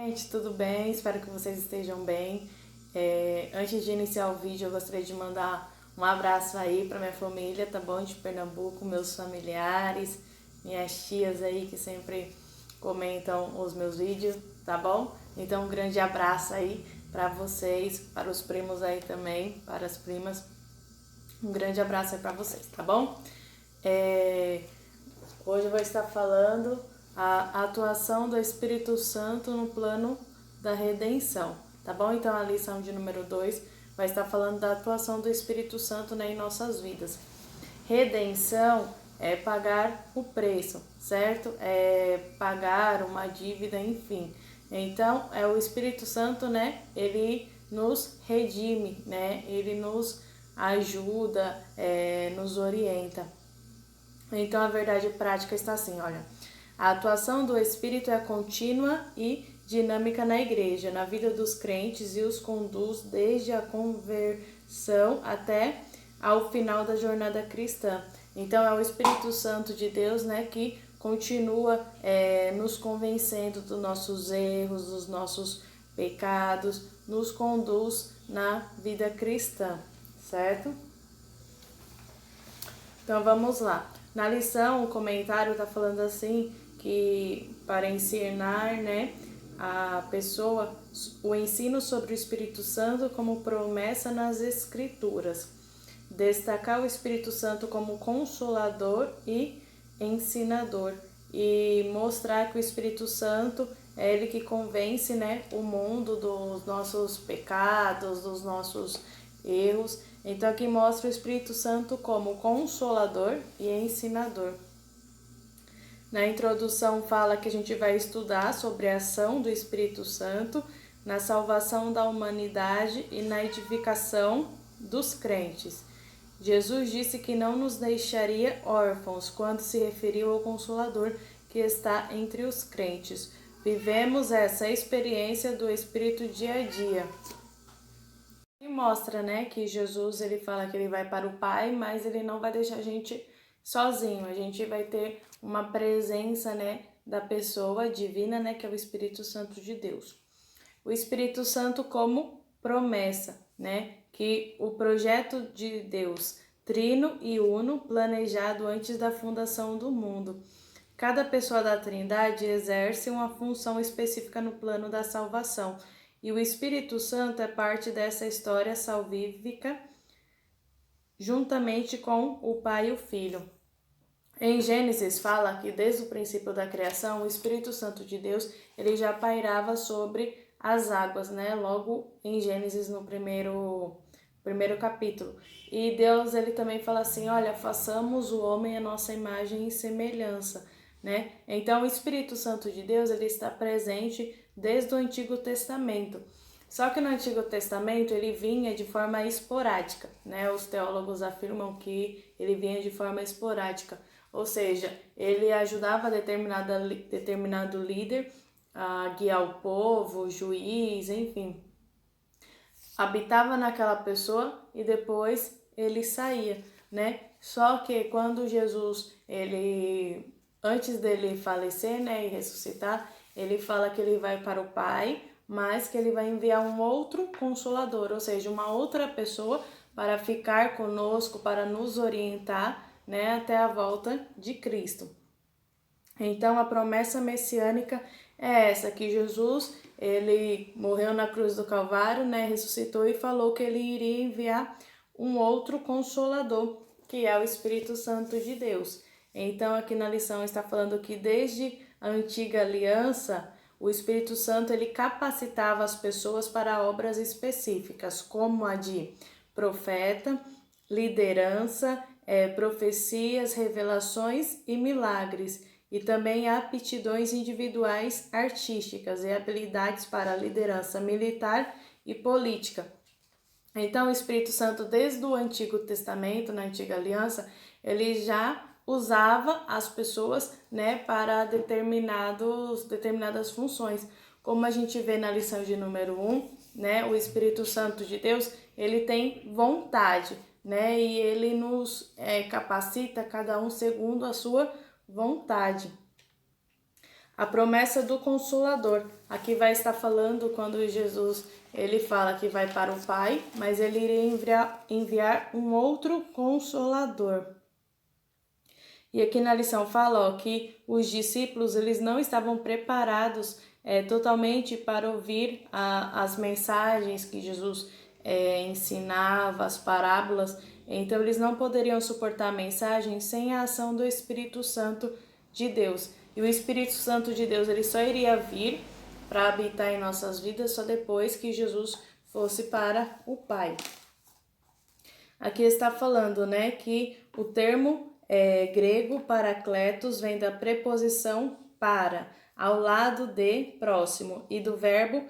Gente, tudo bem? Espero que vocês estejam bem. Antes de iniciar o vídeo, eu gostaria de mandar um abraço aí para minha família, tá bom? De Pernambuco, meus familiares, minhas tias aí que sempre comentam os meus vídeos, tá bom? Então, um grande abraço aí para vocês, para os primos aí também, para as primas. Um grande abraço aí para vocês, tá bom? Hoje eu vou estar falando a atuação do Espírito Santo no plano da redenção, tá bom? Então a lição de número 2 vai estar falando da atuação do Espírito Santo, né, em nossas vidas. Redenção é pagar o preço, certo? É pagar uma dívida, enfim. Então é o Espírito Santo, né? Ele nos redime, né? Ele nos ajuda, nos orienta. Então a verdade prática está assim, olha. A atuação do Espírito é contínua e dinâmica na igreja, na vida dos crentes, e os conduz desde a conversão até ao final da jornada cristã. Então é o Espírito Santo de Deus, né, que continua nos convencendo dos nossos erros, dos nossos pecados, nos conduz na vida cristã, certo? Então vamos lá. Na lição, o comentário está falando assim que para ensinar, né, a pessoa o ensino sobre o Espírito Santo como promessa nas Escrituras. Destacar o Espírito Santo como consolador e ensinador. E mostrar que o Espírito Santo é ele que convence, né, o mundo dos nossos pecados, dos nossos erros. Então aqui mostra o Espírito Santo como consolador e ensinador. Na introdução fala que a gente vai estudar sobre a ação do Espírito Santo na salvação da humanidade e na edificação dos crentes. Jesus disse que não nos deixaria órfãos quando se referiu ao Consolador que está entre os crentes. Vivemos essa experiência do Espírito dia a dia. E mostra, né, que Jesus, ele fala que ele vai para o Pai, mas ele não vai deixar a gente sozinho. A gente vai ter uma presença, né, da pessoa divina, né, que é o Espírito Santo de Deus. O Espírito Santo como promessa, né, que o projeto de Deus, trino e uno, planejado antes da fundação do mundo. Cada pessoa da Trindade exerce uma função específica no plano da salvação, e o Espírito Santo é parte dessa história salvífica, juntamente com o Pai e o Filho. Em Gênesis fala que desde o princípio da criação, o Espírito Santo de Deus, ele já pairava sobre as águas, né? Logo em Gênesis, no primeiro capítulo. E Deus, ele também fala assim, olha, façamos o homem a nossa imagem e semelhança, né? Então o Espírito Santo de Deus, ele está presente desde o Antigo Testamento. Só que no Antigo Testamento ele vinha de forma esporádica, né? Os teólogos afirmam que ele vinha de forma esporádica, ou seja, ele ajudava determinado líder a guiar o povo, o juiz, enfim. Habitava naquela pessoa e depois ele saía, né? Só que quando Jesus, antes dele falecer, né, e ressuscitar, ele fala que ele vai para o Pai, mas que ele vai enviar um outro consolador, ou seja, uma outra pessoa para ficar conosco, para nos orientar, né, até a volta de Cristo. Então a promessa messiânica é essa, que Jesus, ele morreu na cruz do Calvário, né, ressuscitou e falou que ele iria enviar um outro consolador, que é o Espírito Santo de Deus. Então aqui na lição está falando que desde a antiga aliança, o Espírito Santo ele capacitava as pessoas para obras específicas, como a de profeta, liderança, profecias, revelações e milagres, e também aptidões individuais artísticas e habilidades para liderança militar e política. Então, o Espírito Santo, desde o Antigo Testamento, na Antiga Aliança, ele já usava as pessoas, né, para determinadas funções. Como a gente vê na lição de número 1, né, o Espírito Santo de Deus, ele tem vontade, né, e ele nos capacita, cada um segundo a sua vontade. A promessa do Consolador. Aqui vai estar falando quando Jesus ele fala que vai para o Pai, mas ele iria enviar um outro Consolador. E aqui na lição fala que os discípulos eles não estavam preparados totalmente para ouvir as mensagens que Jesus ensinava, as parábolas. Então eles não poderiam suportar a mensagem sem a ação do Espírito Santo de Deus. E o Espírito Santo de Deus ele só iria vir para habitar em nossas vidas só depois que Jesus fosse para o Pai. Aqui está falando, que o termo grego parakletos vem da preposição para, ao lado de, próximo, e do verbo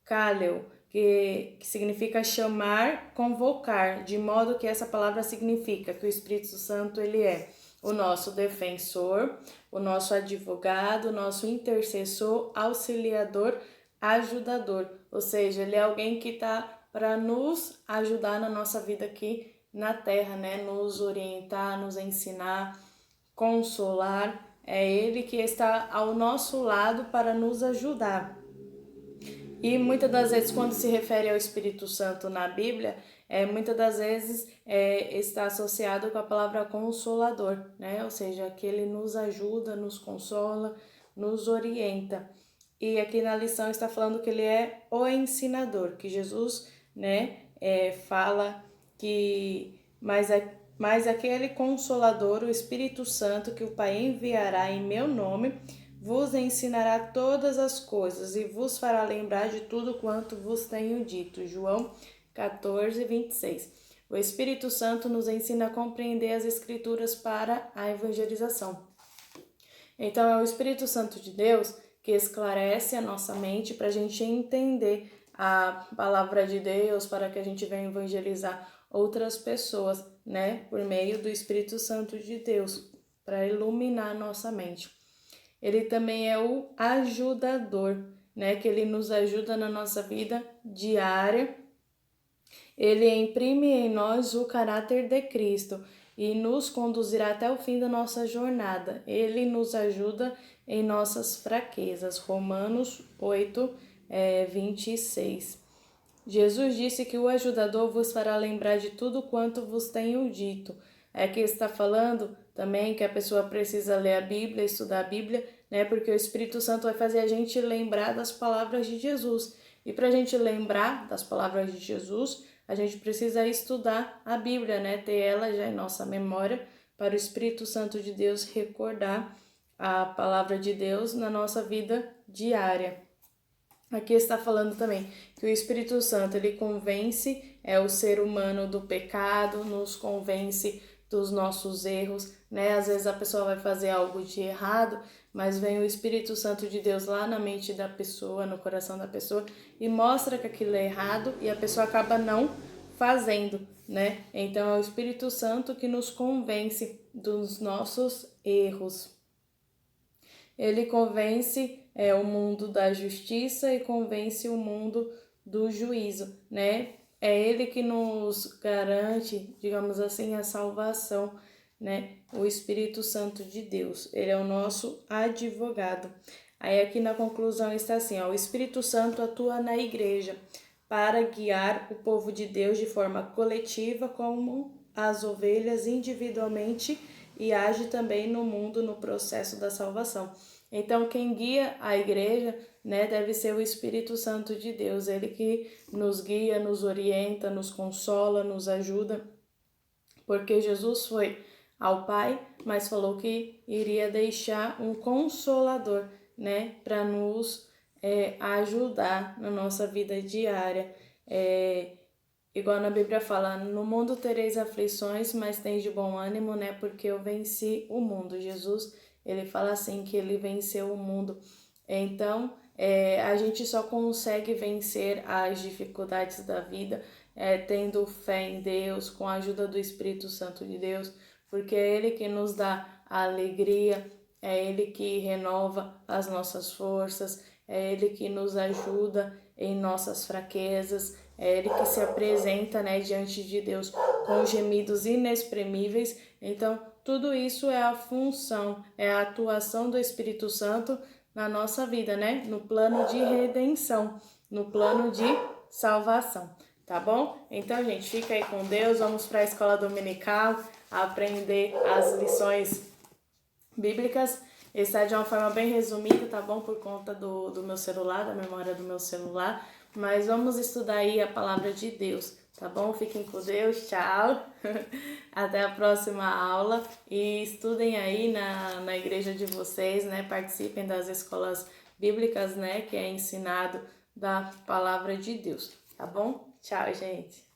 kaleo, que significa chamar, convocar, de modo que essa palavra significa que o Espírito Santo ele é o nosso defensor, o nosso advogado, o nosso intercessor, auxiliador, ajudador. Ou seja, ele é alguém que está para nos ajudar na nossa vida aqui na Terra, nos orientar, nos ensinar, consolar. É ele que está ao nosso lado para nos ajudar. E muitas das vezes, quando se refere ao Espírito Santo na Bíblia, muitas das vezes está associado com a palavra consolador, Ou seja, que ele nos ajuda, nos consola, nos orienta. E aqui na lição está falando que ele é o ensinador, que Jesus, fala que mas aquele consolador, o Espírito Santo, que o Pai enviará em meu nome, vos ensinará todas as coisas e vos fará lembrar de tudo quanto vos tenho dito. João 14, 26. O Espírito Santo nos ensina a compreender as Escrituras para a evangelização. Então, é o Espírito Santo de Deus que esclarece a nossa mente para a gente entender a palavra de Deus, para que a gente venha evangelizar outras pessoas, por meio do Espírito Santo de Deus, para iluminar a nossa mente. Ele também é o ajudador, que ele nos ajuda na nossa vida diária. Ele imprime em nós o caráter de Cristo e nos conduzirá até o fim da nossa jornada. Ele nos ajuda em nossas fraquezas. Romanos 8, 26. Jesus disse que o ajudador vos fará lembrar de tudo quanto vos tenho dito. Aqui está falando também que a pessoa precisa ler a Bíblia, estudar a Bíblia, porque o Espírito Santo vai fazer a gente lembrar das palavras de Jesus. E para a gente lembrar das palavras de Jesus, a gente precisa estudar a Bíblia, ter ela já em nossa memória, para o Espírito Santo de Deus recordar a palavra de Deus na nossa vida diária. Aqui está falando também que o Espírito Santo ele convence o ser humano do pecado, nos convence dos nossos erros, Às vezes a pessoa vai fazer algo de errado, mas vem o Espírito Santo de Deus lá na mente da pessoa, no coração da pessoa, e mostra que aquilo é errado e a pessoa acaba não fazendo, Então é o Espírito Santo que nos convence dos nossos erros. Ele convence o mundo da justiça e convence o mundo do juízo, É ele que nos garante, digamos assim, a salvação, O Espírito Santo de Deus. Ele é o nosso advogado. Aí aqui na conclusão está assim, o Espírito Santo atua na igreja para guiar o povo de Deus de forma coletiva, como as ovelhas individualmente, e age também no mundo no processo da salvação. Então, quem guia a igreja, deve ser o Espírito Santo de Deus, ele que nos guia, nos orienta, nos consola, nos ajuda, porque Jesus foi ao Pai, mas falou que iria deixar um consolador, para nos ajudar na nossa vida diária. Igual na Bíblia fala, no mundo tereis aflições, mas tens de bom ânimo, porque eu venci o mundo. Jesus, ele fala assim, que ele venceu o mundo. Então, a gente só consegue vencer as dificuldades da vida tendo fé em Deus, com a ajuda do Espírito Santo de Deus, porque é ele que nos dá a alegria, é ele que renova as nossas forças, é ele que nos ajuda em nossas fraquezas, é ele que se apresenta diante de Deus com gemidos inexprimíveis. Então, tudo isso é a função, é a atuação do Espírito Santo na nossa vida, né? No plano de redenção, no plano de salvação, tá bom? Então, gente, fica aí com Deus, vamos para a escola dominical, aprender as lições bíblicas. Está de uma forma bem resumida, tá bom? Por conta do meu celular, da memória do meu celular. Mas vamos estudar aí a palavra de Deus, tá bom? Fiquem com Deus, tchau. Até a próxima aula. E estudem aí na igreja de vocês, né? Participem das escolas bíblicas, né? Que é ensinado da palavra de Deus, tá bom? Tchau, gente.